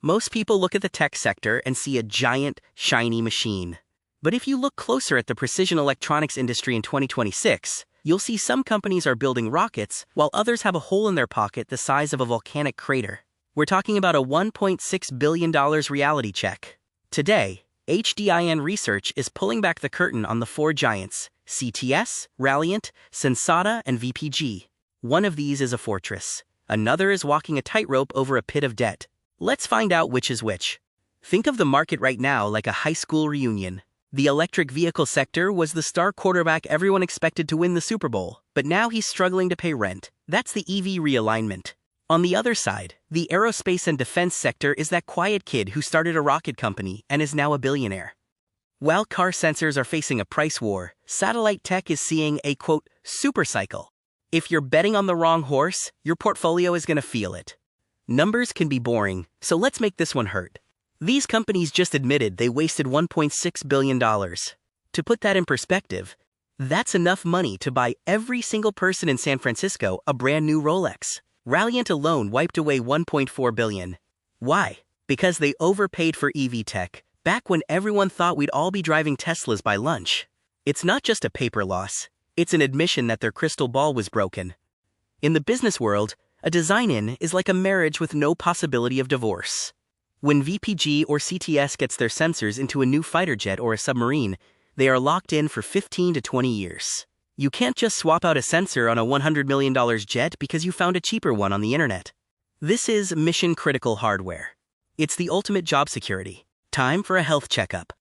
Most people look at the tech sector and see a giant, shiny machine. But if you look closer at the precision electronics industry in 2026, you'll see some companies are building rockets while others have a hole in their pocket the size of a volcanic crater. We're talking about a $1.6 billion reality check. Today, HDIN Research is pulling back the curtain on the four giants: CTS, Ralliant, Sensata, and VPG. One of these is a fortress. Another is walking a tightrope over a pit of debt. Let's find out which is which. Think of the market right now like a high school reunion. The electric vehicle sector was the star quarterback everyone expected to win the Super Bowl, but now he's struggling to pay rent. That's the EV realignment. On the other side, the aerospace and defense sector is that quiet kid who started a rocket company and is now a billionaire. While car sensors are facing a price war, satellite tech is seeing a, quote, supercycle. If you're betting on the wrong horse, your portfolio is going to feel it. Numbers can be boring, so let's make this one hurt. These companies just admitted they wasted $1.6 billion. To put that in perspective, that's enough money to buy every single person in San Francisco a brand new Rolex. Ralliant alone wiped away $1.4 billion. Why? Because they overpaid for EV tech, back when everyone thought we'd all be driving Teslas by lunch. It's not just a paper loss, it's an admission that their crystal ball was broken. In the business world, a design-in is like a marriage with no possibility of divorce. When VPG or CTS gets their sensors into a new fighter jet or a submarine, they are locked in for 15 to 20 years. You can't just swap out a sensor on a $100 million jet because you found a cheaper one on the internet. This is mission-critical hardware. It's the ultimate job security. Time for a health checkup.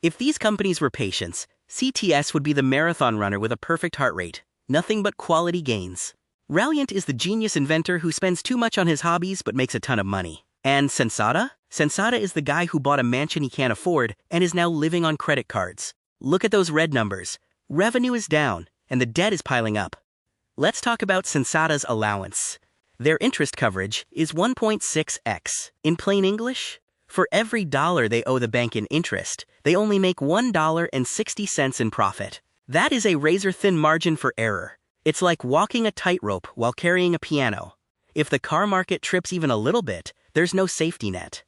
If these companies were patients, CTS would be the marathon runner with a perfect heart rate. Nothing but quality gains. Ralliant is the genius inventor who spends too much on his hobbies but makes a ton of money. And Sensata? Sensata is the guy who bought a mansion he can't afford and is now living on credit cards. Look at those red numbers. Revenue is down, and the debt is piling up. Let's talk about Sensata's allowance. Their interest coverage is 1.6x. In plain English, for every dollar they owe the bank in interest, they only make $1.60 in profit. That is a razor-thin margin for error. It's like walking a tightrope while carrying a piano. If the car market trips even a little bit, there's no safety net.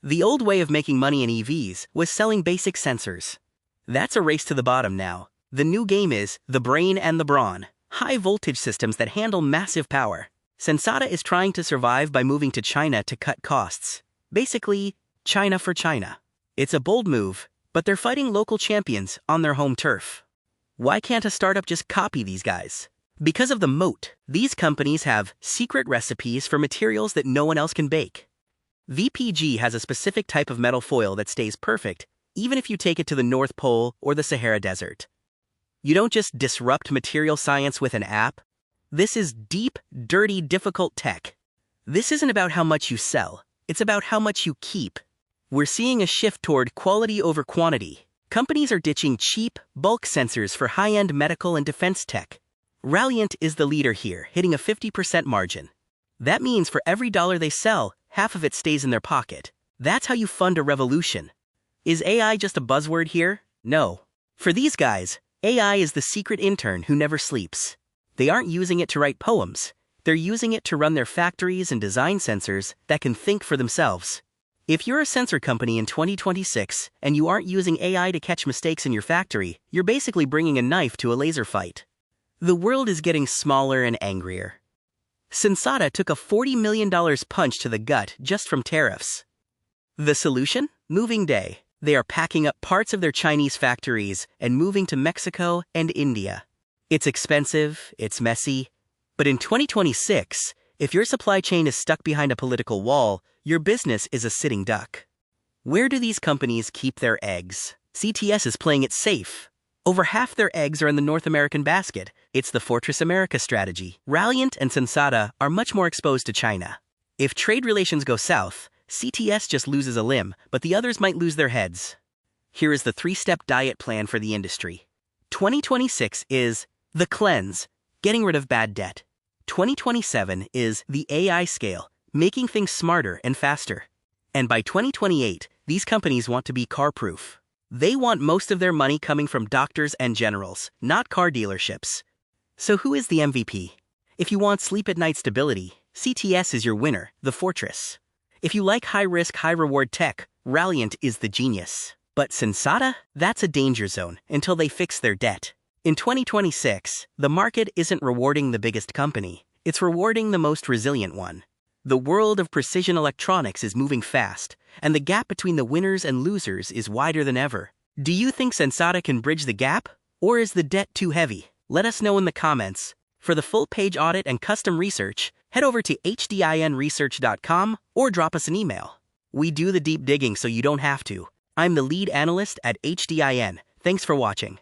The old way of making money in EVs was selling basic sensors. That's a race to the bottom now. The new game is the brain and the brawn, high-voltage systems that handle massive power. Sensata is trying to survive by moving to China to cut costs. Basically, China for China. It's a bold move, but they're fighting local champions on their home turf. Why can't a startup just copy these guys? Because of the moat, these companies have secret recipes for materials that no one else can bake. VPG has a specific type of metal foil that stays perfect, even if you take it to the North Pole or the Sahara Desert. You don't just disrupt material science with an app. This is deep, dirty, difficult tech. This isn't about how much you sell. It's about how much you keep. We're seeing a shift toward quality over quantity. Companies are ditching cheap, bulk sensors for high-end medical and defense tech. Ralliant is the leader here, hitting a 50% margin. That means for every dollar they sell, half of it stays in their pocket. That's how you fund a revolution. Is AI just a buzzword here? No. For these guys, AI is the secret intern who never sleeps. They aren't using it to write poems. They're using it to run their factories and design sensors that can think for themselves. If you're a sensor company in 2026 and you aren't using AI to catch mistakes in your factory, you're basically bringing a knife to a laser fight. The world is getting smaller and angrier. Sensata took a $40 million punch to the gut just from tariffs. The solution? Moving day. They are packing up parts of their Chinese factories and moving to Mexico and India. It's expensive, it's messy, but in 2026, if your supply chain is stuck behind a political wall, your business is a sitting duck. Where do these companies keep their eggs? CTS is playing it safe. Over half their eggs are in the North American basket. It's the Fortress America strategy. Ralliant and Sensata are much more exposed to China. If trade relations go south, CTS just loses a limb, but the others might lose their heads. Here is the 3-step diet plan for the industry. 2026 is the cleanse, getting rid of bad debt. 2027 is the AI scale, making things smarter and faster. And by 2028, these companies want to be car-proof. They want most of their money coming from doctors and generals, not car dealerships. So who is the MVP? If you want sleep-at-night stability, CTS is your winner, the fortress. If you like high-risk, high-reward tech, Ralliant is the genius. But Sensata? That's a danger zone until they fix their debt. In 2026, the market isn't rewarding the biggest company. It's rewarding the most resilient one. The world of precision electronics is moving fast, and the gap between the winners and losers is wider than ever. Do you think Sensata can bridge the gap? Or is the debt too heavy? Let us know in the comments. For the full-page audit and custom research, head over to HDINresearch.com or drop us an email. We do the deep digging so you don't have to. I'm the lead analyst at HDIN. Thanks for watching.